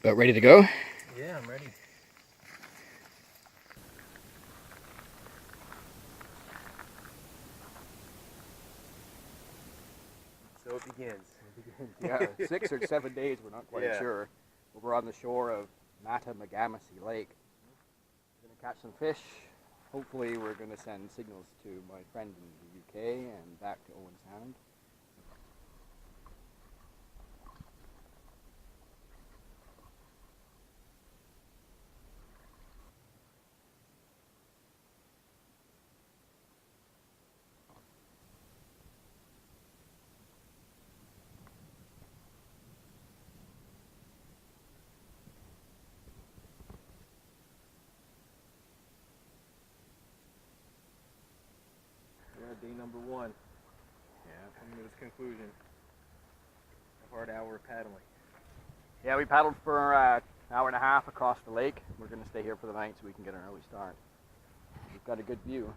About ready to go? Yeah, I'm ready. So it begins. Yeah, 6 or 7 days, we're not quite Yeah. sure. But we're on the shore of Mattamagamasi Lake. We're going to catch some fish. Hopefully we're going to send signals to my friend in the UK and back to Owen Sound. Yeah, day number 1. Yeah. Coming to its conclusion. A hard hour of paddling. Yeah, we paddled for an hour and a half across the lake. We're going to stay here for the night so we can get an early start. We've got a good view.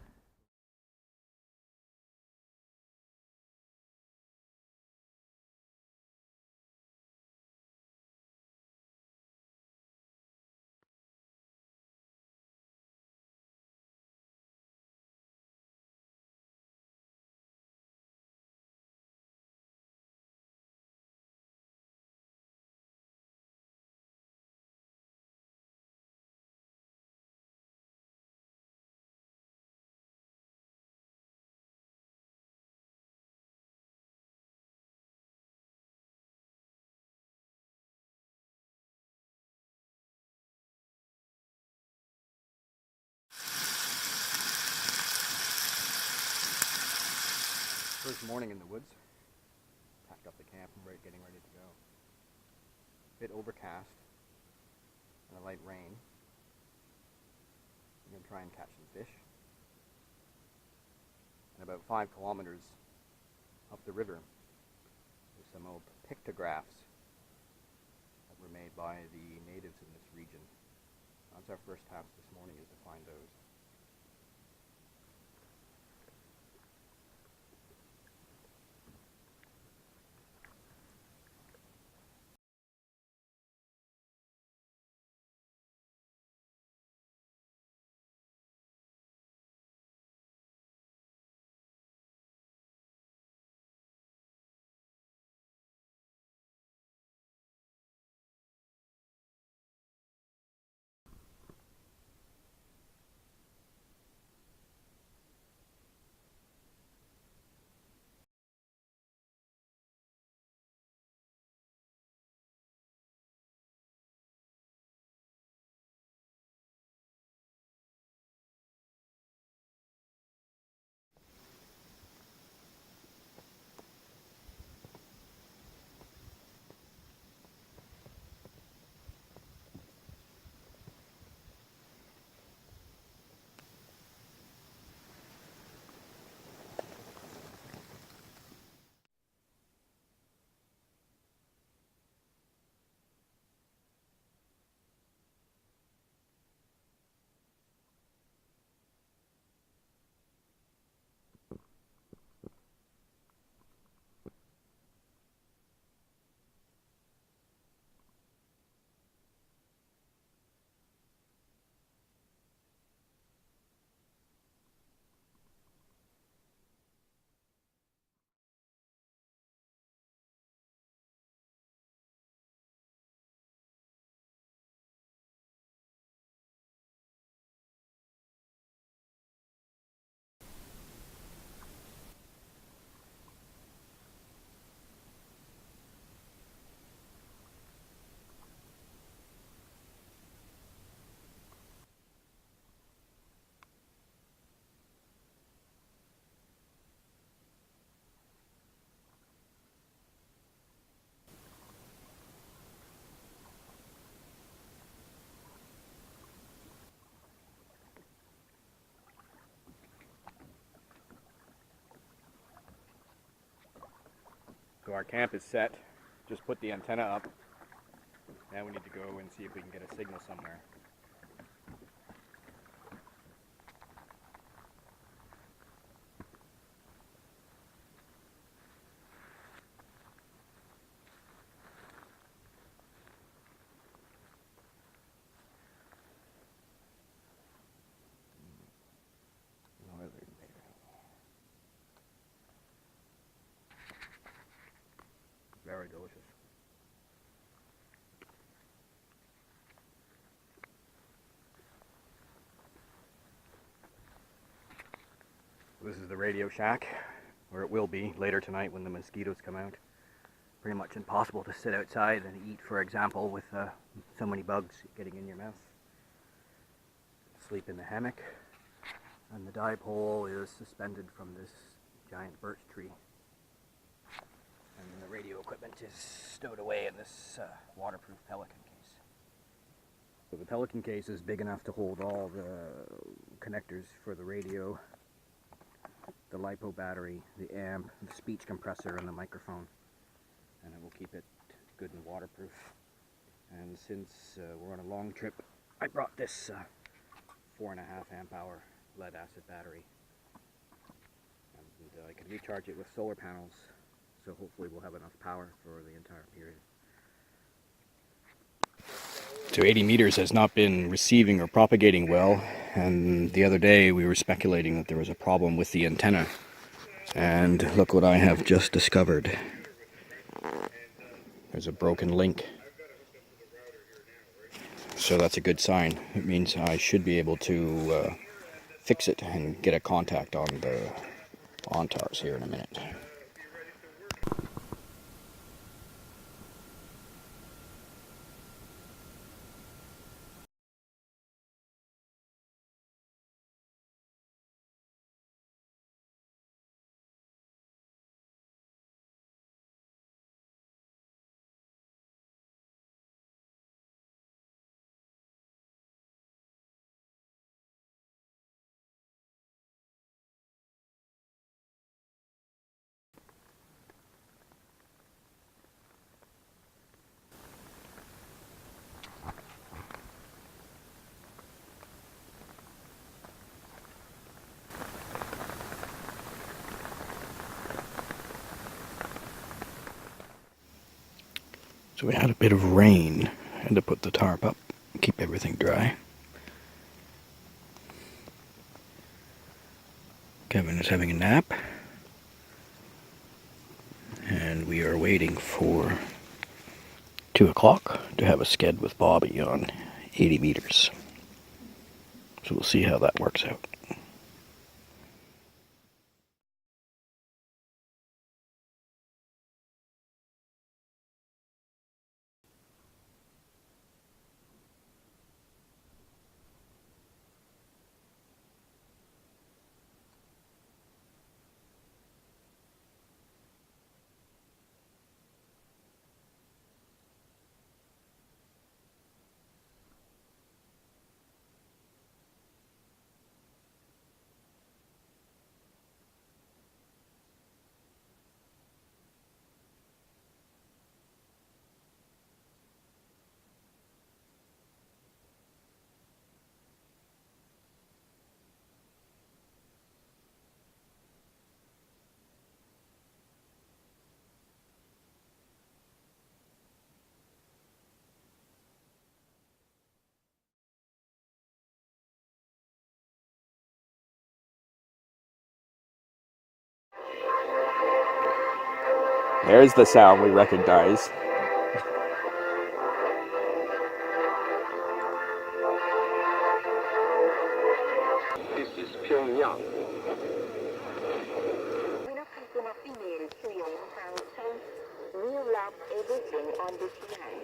First morning in the woods. Packed up the camp and we're getting ready to go. A bit overcast and a light rain. I'm going to try and catch some fish. And about 5 kilometers up the river, there's some old pictographs that were made by the natives in this region. That's our first task this morning, is to find those. So our camp is set. Just put the antenna up. Now we need to go and see if we can get a signal somewhere. very delicious. This is the radio shack, or it will be later tonight when the mosquitoes come out. Pretty much impossible to sit outside and eat, for example, with so many bugs getting in your mouth. Sleep in the hammock, and the dipole is suspended from this giant birch tree. And the radio equipment is stowed away in this waterproof pelican case. So the pelican case is big enough to hold all the connectors for the radio, the LiPo battery, the amp, the speech compressor, and the microphone. And it will keep it good and waterproof. And since we're on a long trip, I brought this 4.5 amp hour lead acid battery. And I can recharge it with solar panels, so hopefully we'll have enough power for the entire period. So 80 meters has not been receiving or propagating well, and the other day we were speculating that there was a problem with the antenna. And look what I have just discovered. There's a broken link. So that's a good sign. It means I should be able to fix it and get a contact on the ONTARs here in a minute. So we had a bit of rain. Had to put the tarp up, keep everything dry. Kevin is having a nap. And we are waiting for 2 o'clock to have a sked with Bobby on 80 meters. So we'll see how that works out. There's the sound we recognize. This is Pyongyang. We love everything on this land.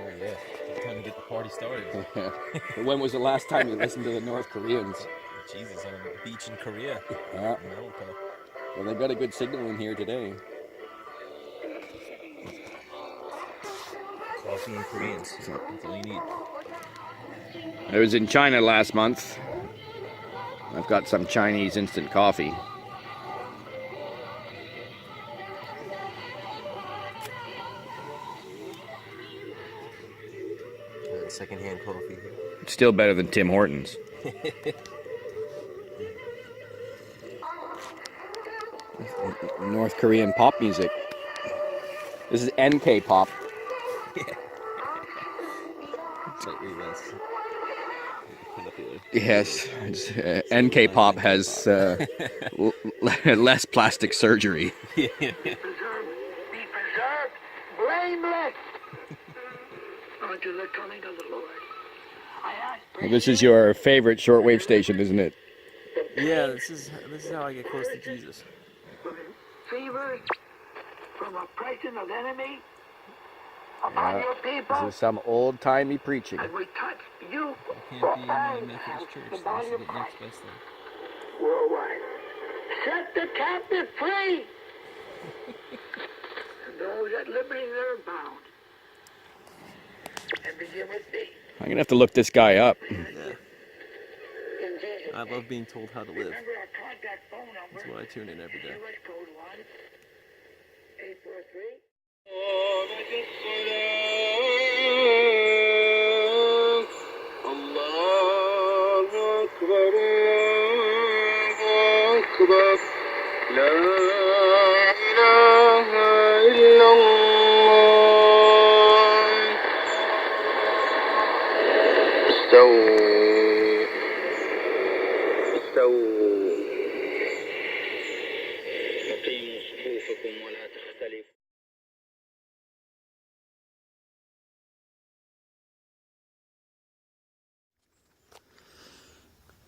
Oh yeah, time to get the party started. When was the last time you listened to the North Koreans? Jesus, on a beach in Korea. Yeah. America. Well, they've got a good signal in here today. Coffee and Koreans. That's all you need. I was in China last month. I've got some Chinese instant coffee. Secondhand coffee. Still better than Tim Hortons. North Korean pop music. This is NK pop. Slightly less. Yes, NK Pop has less plastic surgery. Be preserved, blameless unto the coming of the Lord. I ask. Well, this is your favorite shortwave station, isn't it? Yeah, this is how I get close to Jesus. Fevers from oppression of enemy upon your people. This is some old-timey preaching. As we touch you Can't for be in my eyes Methodist as church. the This body is of the Christ next best thing. worldwide. Set the captive free. And those at liberty that are bound. And begin with thee. I'm gonna have to look this guy up. Yeah. In Jesus' I name. love being told how to live. Remember our contact phone number. That's why I tune in every day. US code 1-843.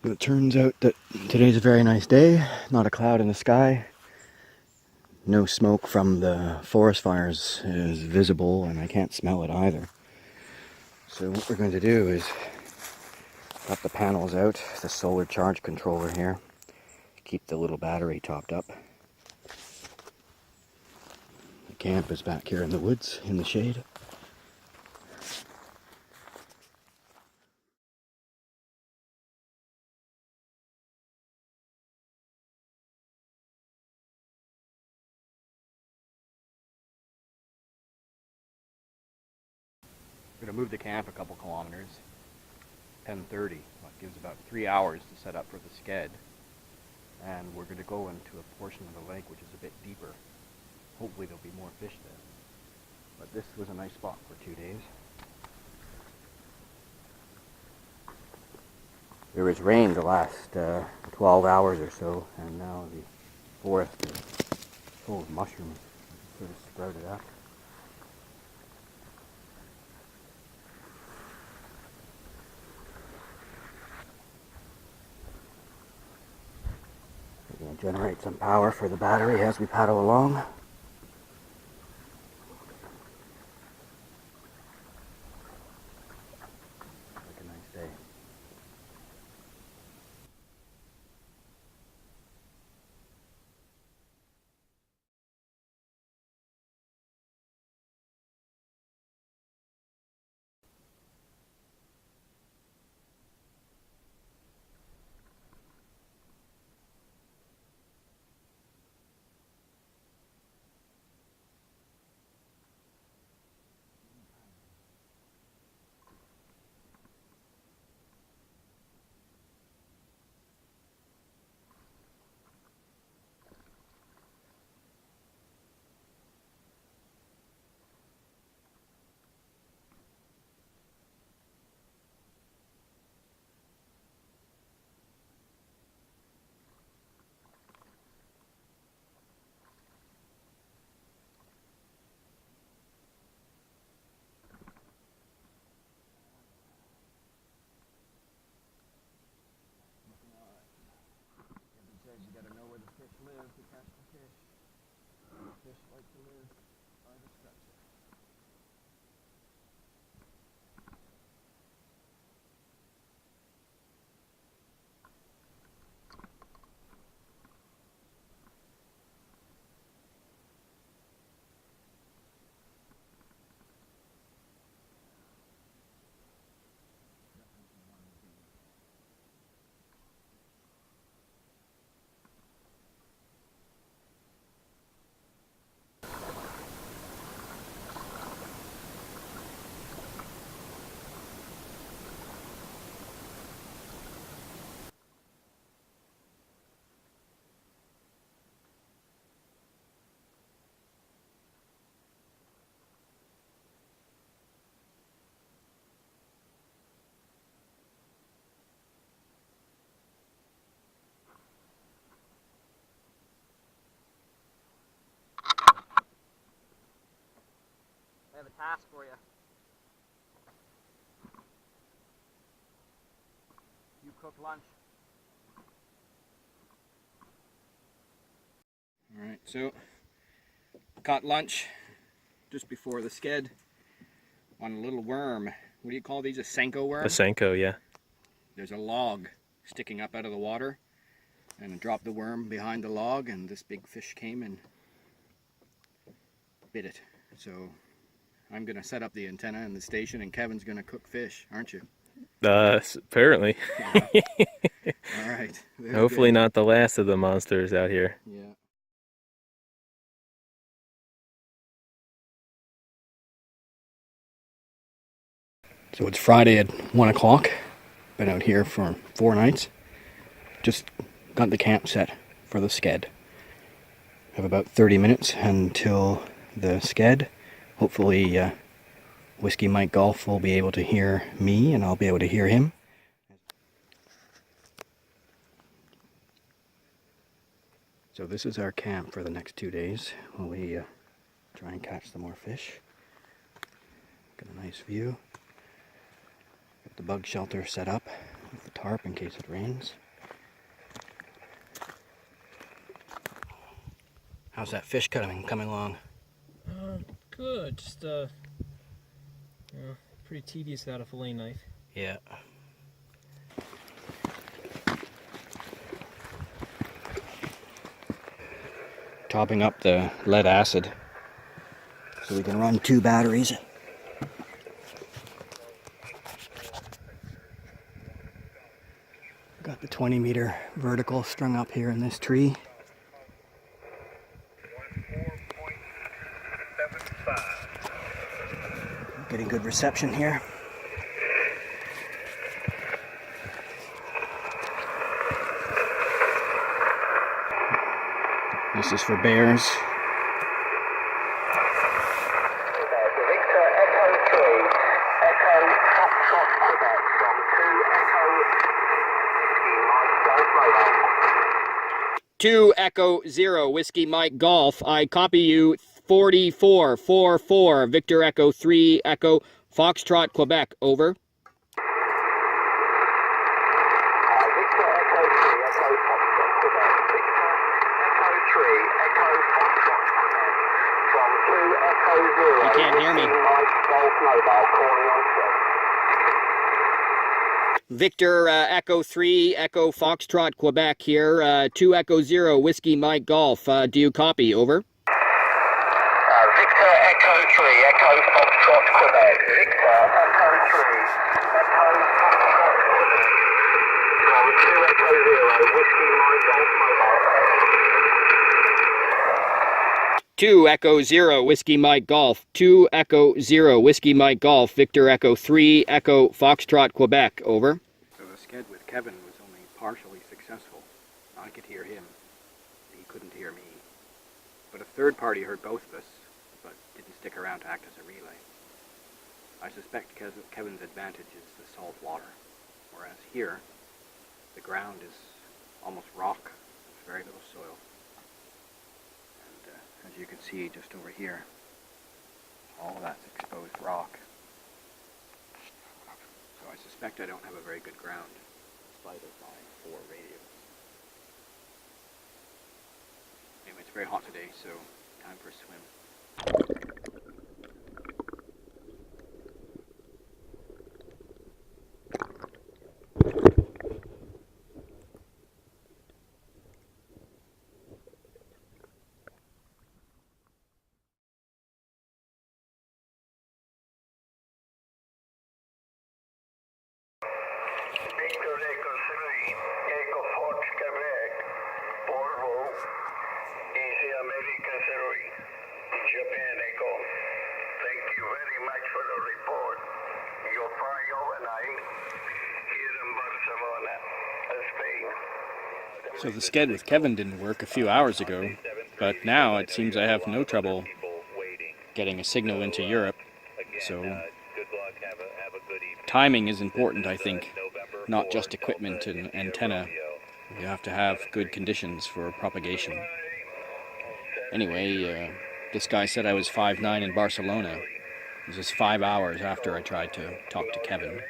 It turns out that today's a very nice day, not a cloud in the sky. No smoke from the forest fires is visible, and I can't smell it either. So what we're going to do is got the panels out, the solar charge controller here, keep the little battery topped up. The camp is back here in the woods, in the shade. We're going to move the camp a couple kilometers, 10:30. That gives about 3 hours to set up for the Sked. And we're going to go into a portion of the lake which is a bit deeper. Hopefully there'll be more fish there. But this was a nice spot for 2 days. There was rain the last 12 hours or so, and now the forest is full of mushrooms sort of sprouted up. We're going to generate some power for the battery as we paddle along. Like a nice day. task for you. You cook lunch. Alright, so caught lunch just before the sked on a little worm. What do you call these? A Senko worm? A Senko, yeah. There's a log sticking up out of the water, and I dropped the worm behind the log, and this big fish came and bit it. So I'm going to set up the antenna in the station, and Kevin's going to cook fish, aren't you? Apparently. Yeah. Alright. Hopefully not the last of the monsters out here. Yeah. So it's Friday at 1 o'clock. Been out here for 4 nights. Just got the camp set for the sked. Have about 30 minutes until the sked. Hopefully Whiskey Mike Golf will be able to hear me and I'll be able to hear him. So this is our camp for the next 2 days while we try and catch some more fish. Got a nice view. Got the bug shelter set up with the tarp in case it rains. How's that fish coming along? Good. Just pretty tedious without a fillet knife. Yeah. Topping up the lead acid so we can run 2 batteries. Got the 20-meter vertical strung up here in this tree. Getting good reception here. This is for bears. Two Echo 0 Whiskey Mike Golf. I copy you 4444 Victor Echo 3 Echo Foxtrot Quebec. Over. You can't hear me. Victor Echo 3 Echo Foxtrot Quebec here. 2 Echo 0 Whiskey Mike Golf. Do you copy? Over. Victor Echo 3 Echo Foxtrot Quebec. Victor Echo 3 Echo Foxtrot Quebec. From 2 Echo 0 Whiskey Mike Golf Mobile. 2 Echo 0 Whiskey Mike Golf. 2 Echo 0 Whiskey Mike Golf. Victor Echo 3 Echo Foxtrot Quebec. Over. So the sked with Kevin was only partially successful. I could hear him. He couldn't hear me. But a third party heard both of us, but didn't stick around to act as a relay. I suspect Kevin's advantage is the salt water, whereas here, the ground is almost rock. There's very little soil. As you can see just over here, all of that's exposed rock. So I suspect I don't have a very good ground, in spite of my 4 radios. Anyway, it's very hot today, so time for a swim. Victor Echo 3 Echo Fox Quebec. Porvo. Easy America 3. Japan Echo. Thank you very much for the report. You'll fly overnight here in Barcelona, Spain. So the sked with Kevin didn't work a few hours ago, but now it seems I have no trouble getting a signal into Europe. So timing is important, I think, not just equipment and antenna. You have to have good conditions for propagation. Anyway, this guy said I was 5'9" in Barcelona. This is 5 hours after I tried to talk to Kevin.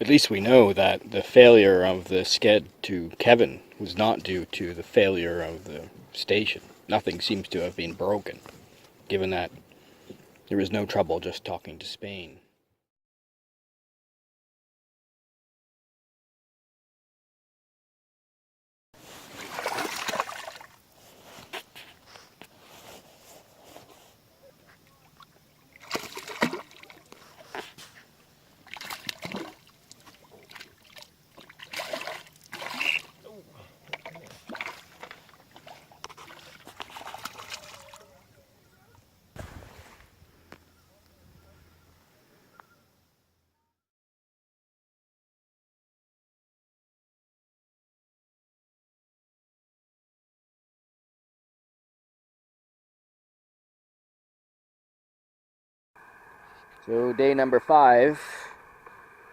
At least we know that the failure of the Sked to Kevin was not due to the failure of the station. Nothing seems to have been broken, given that there was no trouble just talking to Spain. So day number 5,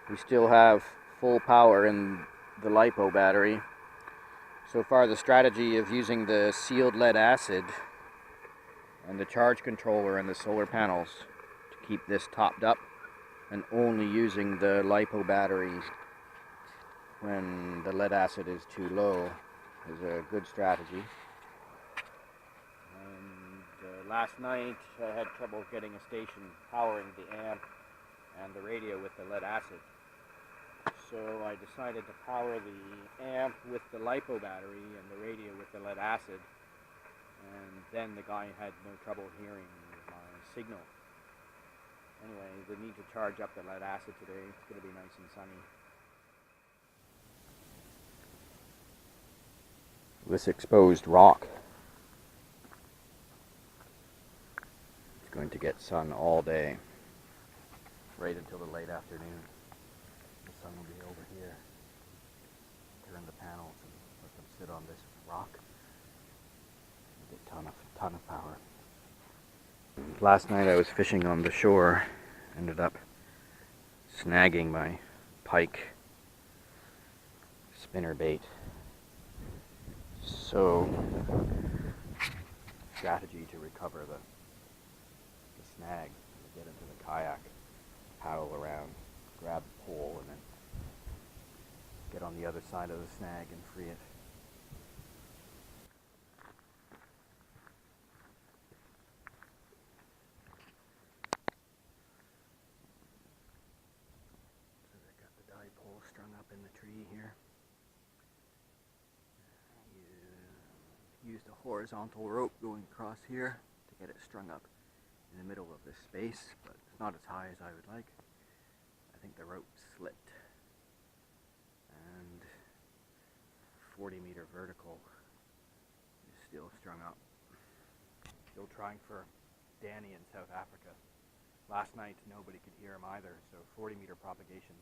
we still have full power in the LiPo battery. So far the strategy of using the sealed lead acid and the charge controller and the solar panels to keep this topped up, and only using the LiPo battery when the lead acid is too low is a good strategy. Last night I had trouble getting a station powering the amp and the radio with the lead acid. So I decided to power the amp with the LiPo battery and the radio with the lead acid, and then the guy had no trouble hearing my signal. Anyway, we need to charge up the lead acid today. It's going to be nice and sunny. This exposed rock, going to get sun all day, right until the late afternoon. The sun will be over here. Turn the panels and let them sit on this rock. Get a ton of power. Last night I was fishing on the shore, ended up snagging my pike spinnerbait. So, strategy to recover the snag, get into the kayak, paddle around, grab the pole, and then get on the other side of the snag and free it. So I got the dipole strung up in the tree here. Used a horizontal rope going across here to get it strung up in the middle of this space, but it's not as high as I would like. I think the rope slipped, and 40-meter vertical is still strung up. Still trying for Danny in South Africa. Last night nobody could hear him either, so 40-meter propagation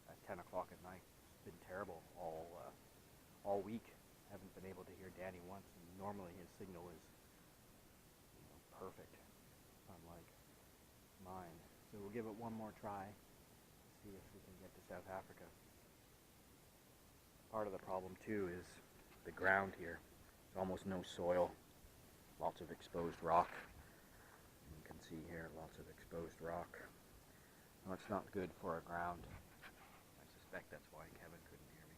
at 10 o'clock at night. It's been terrible all week. Haven't been able to hear Danny once, and normally his signal is perfect, unlike mine. So we'll give it one more try, see if we can get to South Africa. Part of the problem too is the ground here. There's almost no soil, lots of exposed rock. You can see here lots of exposed rock. Well, it's not good for a ground. I suspect that's why Kevin couldn't hear me.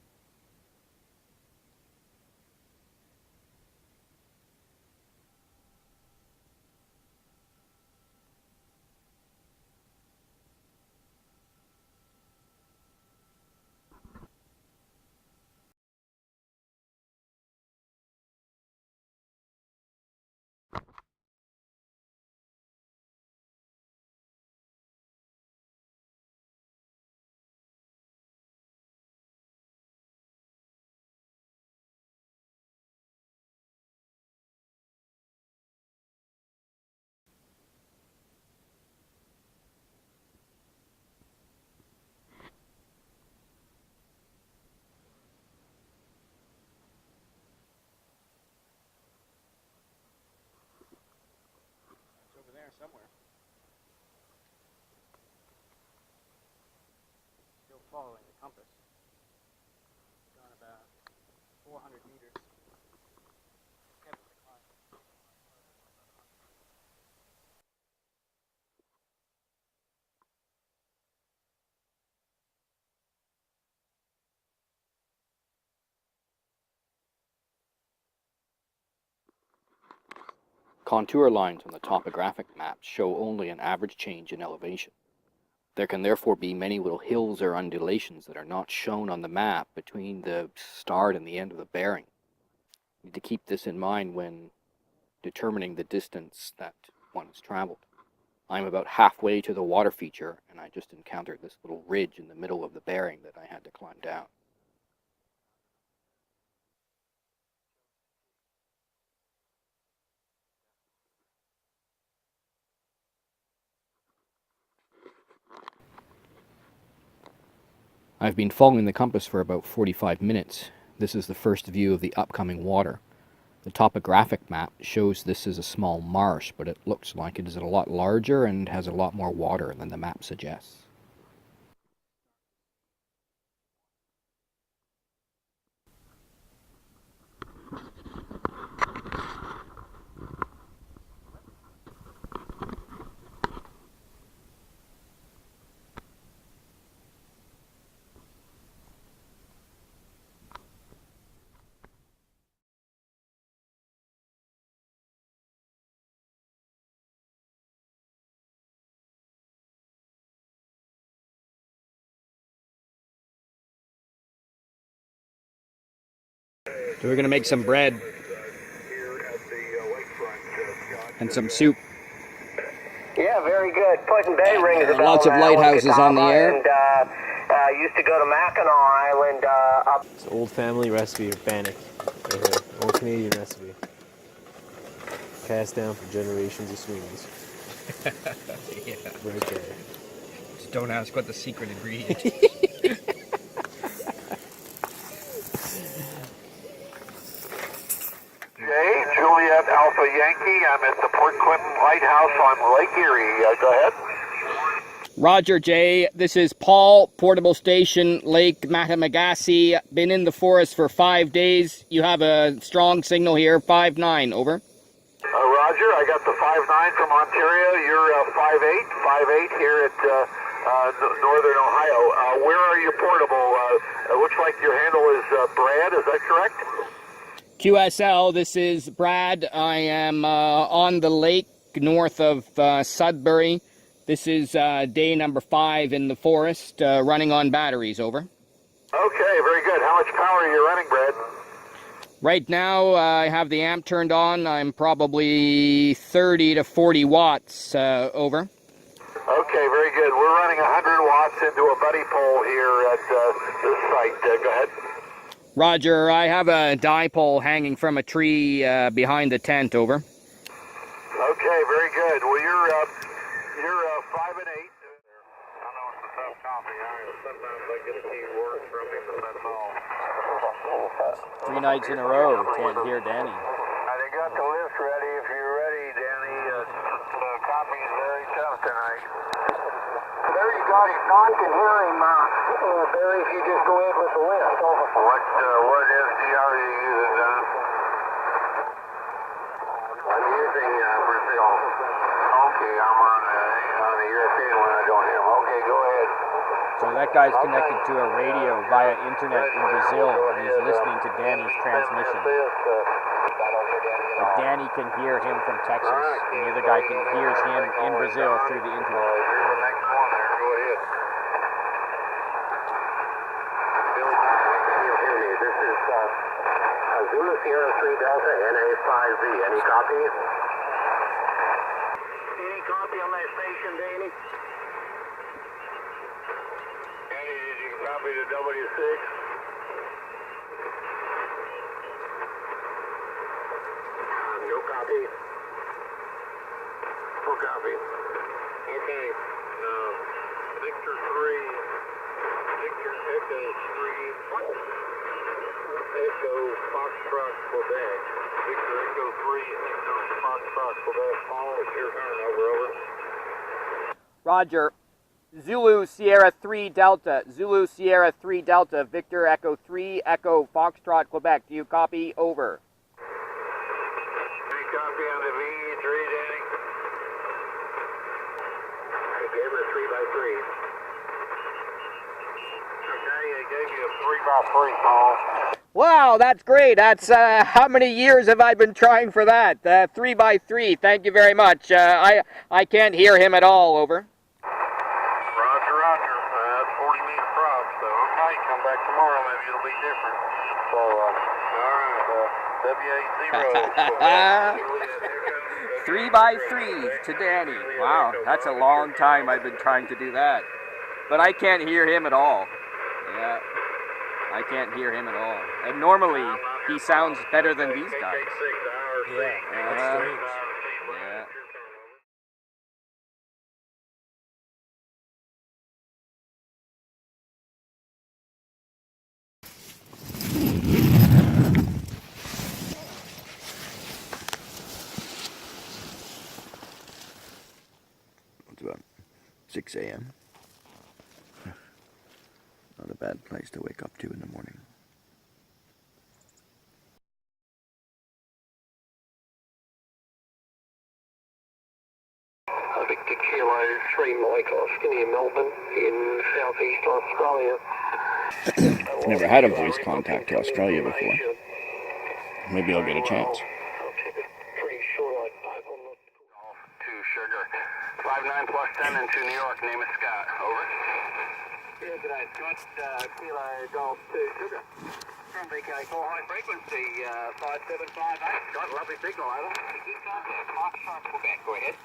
Somewhere. Still following the compass. Gone about 400 meters. contour lines on the topographic maps show only an average change in elevation. There can therefore be many little hills or undulations that are not shown on the map between the start and the end of the bearing. You need to keep this in mind when determining the distance that one has traveled. I'm about halfway to the water feature, and I just encountered this little ridge in the middle of the bearing that I had to climb down. I've been following the compass for about 45 minutes. This is the first view of the upcoming water. The topographic map shows this is a small marsh, but it looks like it is a lot larger and has a lot more water than the map suggests. So we're going to make some bread and some soup. Yeah, very good. Putting bay rings about lots of lighthouses on the air. And used to go to Mackinac Island up. It's an old family recipe of bannock. Right here. Old Canadian recipe. Passed down for generations of Swedes. Yeah. Right there. Just don't ask what the secret ingredient is. Juliet Alpha Yankee. I'm at the Port Clinton Lighthouse on Lake Erie. Go ahead. Roger, Jay. This is Paul, Portable Station, Lake Matamagassy. Been in the forest for 5 days. You have a strong signal here, 5-9, over. Roger, I got the 5-9 from Ontario. You're 5-8 here at Northern Ohio. Where are you portable? Looks like your handle is Brad, is that correct? QSL, this is Brad. I am on the lake north of Sudbury. This is day number 5 in the forest, running on batteries, over. Okay, very good. How much power are you running, Brad? Right now, I have the amp turned on. I'm probably 30 to 40 watts, over. Okay, very good. We're running 100 watts into a buddy pole here at this site. Go ahead. Roger, I have a dipole hanging from a tree behind the tent, over. Okay, very good. Well, you're 5 and 8. I know it's a tough copy. Sometimes I get a few words from him, but that's all. 3 nights in a row. Can't hear Danny. They got the list ready. If you're ready, Danny, the copy's very tough tonight. There you got it. Don can hear him, Barry, if you just go ahead with the list. What SDR are you using, Don? I'm using Brazil. Okay, I'm on the European one. I don't hear him. Okay, go ahead. So that guy's connected to a radio via internet in Brazil, and he's listening to Danny's transmission. But Danny can hear him from Texas, and the other guy hears him in Brazil through the internet. Here's the next one there. Go ahead. Billy, can you hear me? This is Zulu Sierra 3 Delta NA5Z. Any copy? Any copy on that station, Danny? Danny, did you copy the W6? No copy. Full copy. Okay. Victor 3. Victor Echo 3. Echo Foxtrot Quebec. Victor Echo 3. Echo Foxtrot Quebec. Paul, it's your turn. Over. Roger. Zulu Sierra 3 Delta. Zulu Sierra 3 Delta. Victor Echo 3 Echo Foxtrot Quebec. Do you copy? Over. Any copy on the VE3, Danny? I gave her a 3x3. Okay, I gave you a 3x3, Paul. Wow, that's great. That's how many years have I been trying for that? 3x3. Thank you very much. I can't hear him at all. Over. Roger, roger. That's 40-meter prop, so okay, come back tomorrow, maybe it'll be different. So, alright, WA0. 3x3 to Danny. Wow, that's a long time I've been trying to do that. But I can't hear him at all. Yeah, I can't hear him at all. And normally, he sounds better than these guys. Yeah, that's strange. Yeah. It's about 6 a.m. Not a bad place to wake up to in the morning. Victor Kilo 3 Mike Oscar near Melbourne in southeast Australia. Never had a voice contact to Australia before. Maybe I'll get a chance. Pretty sure I'd pipe on the... To Sugar. 59 plus 10 into New York. Name is Scott. Over. Yeah, g'day, Scott. Kilo Golf 2 Sugar. From VK4 high frequency, 5758. Scott, lovely signal, over. Good contact. Foxtrot, Quebec. Go ahead.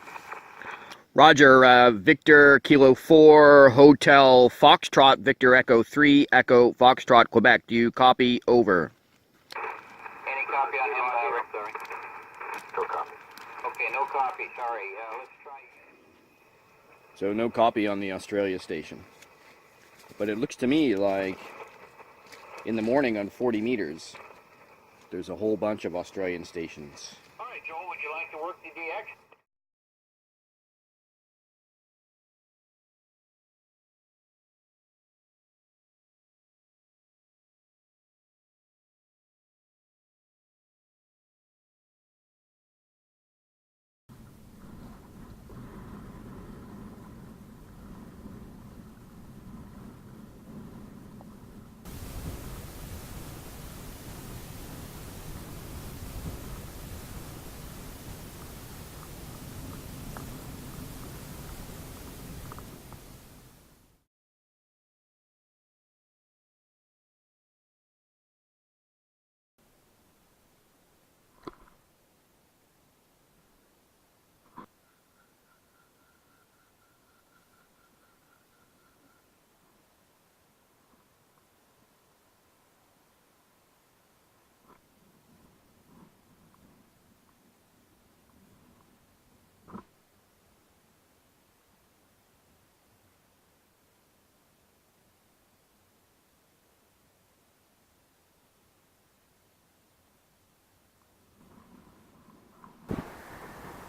Roger, Victor Kilo 4 Hotel Foxtrot Victor Echo 3 Echo Foxtrot Quebec. Do you copy? Over. Any copy on him, Rick? Sorry. No copy. Okay, no copy. Sorry. Let's try. So no copy on the Australia station. But it looks to me like in the morning on 40 meters, there's a whole bunch of Australian stations. All right, Joel, would you like to work the DX?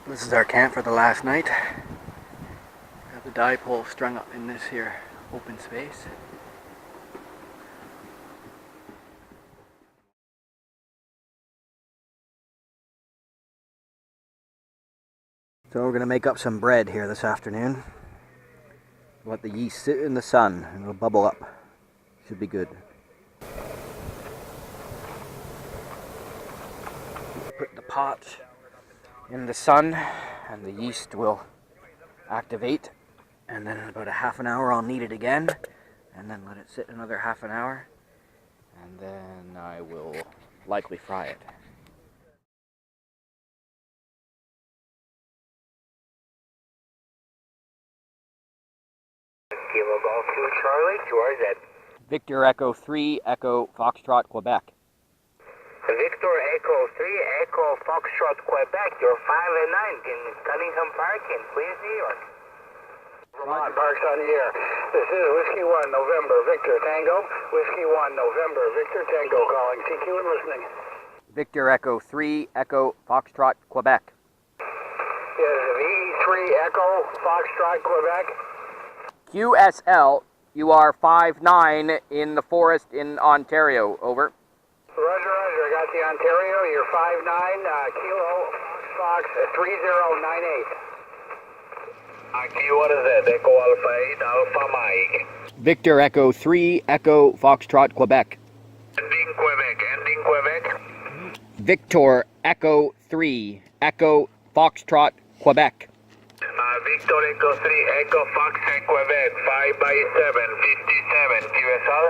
This is our camp for the last night. Got the dipole strung up in this here open space. So we're going to make up some bread here this afternoon. Let the yeast sit in the sun and it'll bubble up. Should be good. Put the pot in the sun and the yeast will activate, and then in about a half an hour I'll knead it again and then let it sit another half an hour, and then I will likely fry it. Kilo Golf 2 Charlie, to RZ. Victor Echo 3 Echo Foxtrot Quebec. Victor Echo 3 Echo Foxtrot Quebec, you're 5 and 9 in Cunningham Parking, Queens, New York. Vermont Parks on the air. This is Whiskey 1 November Victor Tango. Whiskey 1 November Victor Tango calling. TQ and listening. Victor Echo 3 Echo Foxtrot Quebec. Yes, V3 Echo Foxtrot Quebec. QSL, you are 5'9" in the forest in Ontario. Over. Roger, roger. I got the Ontario. You're 5'9", Kilo Fox 3098. Q, what is that? Echo Alpha 8 Alpha Mike. Victor Echo 3 Echo Foxtrot Quebec. Being Quebec, Victor Echo 3, Echo Foxtrot, Quebec. Victor Echo 3, Echo Fox Quebec, 5 by 7, 57, QSL.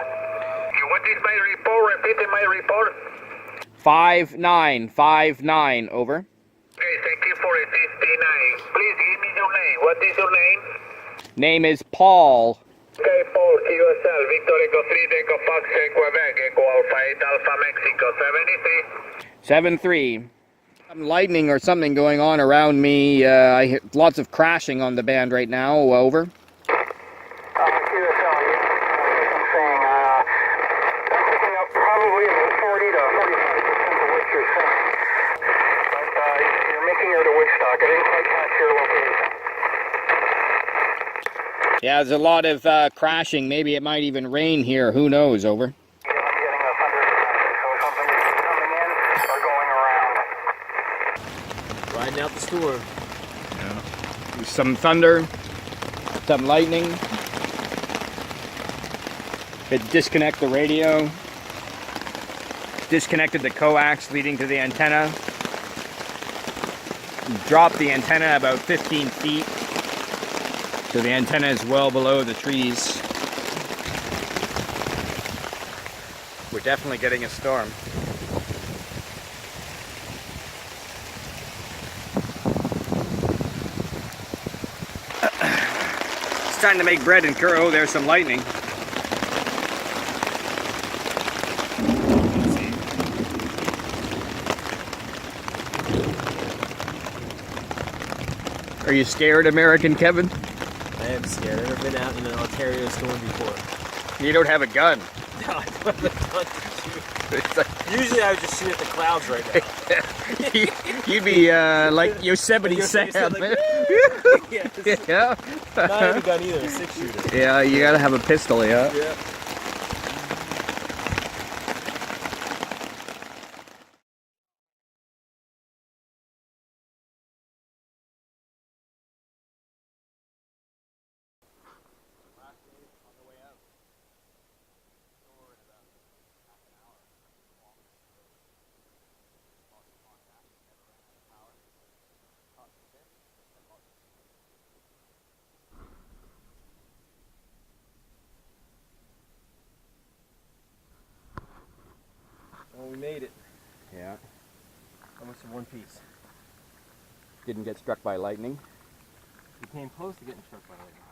What is my report? Repeat my report. 5959, over. Okay, thank you for it, 59. Please give me your name. What is your name? Name is Paul. Okay, Paul, QSL, Victor Echo 3, Echo Fox Quebec, Echo Alpha 8, Alpha Mexico, 73. 73. Some lightning or something going on around me. I hear lots of crashing on the band right now. Over. QSL, I'm saying, I'm picking up probably about 40 to 45% of what you're saying. But you're making out a wick stock. I didn't quite catch your location. Yeah, there's a lot of crashing. Maybe it might even rain here. Who knows? Over. I'm getting a thunder traffic, so something is coming in or going around. Riding out the storm. Some thunder, some lightning. It disconnected the radio, disconnected the coax leading to the antenna, dropped the antenna about 15 feet, so the antenna is well below the trees. We're definitely getting a storm. It's time to make bread and curry. Oh, there's some lightning. Are you scared, American Kevin? I am scared. I've never been out in an Ontario storm before. You don't have a gun. No, I don't have a gun to shoot. Usually I would just shoot at the clouds right now. You'd be like Yosemite Sam. Like, yeah, Yeah. not even a gun either, a 6-shooter. Yeah, you gotta have a pistol, yeah. Yeah. Well, we made it. Yeah. Almost in one piece. Didn't get struck by lightning. We came close to getting struck by lightning.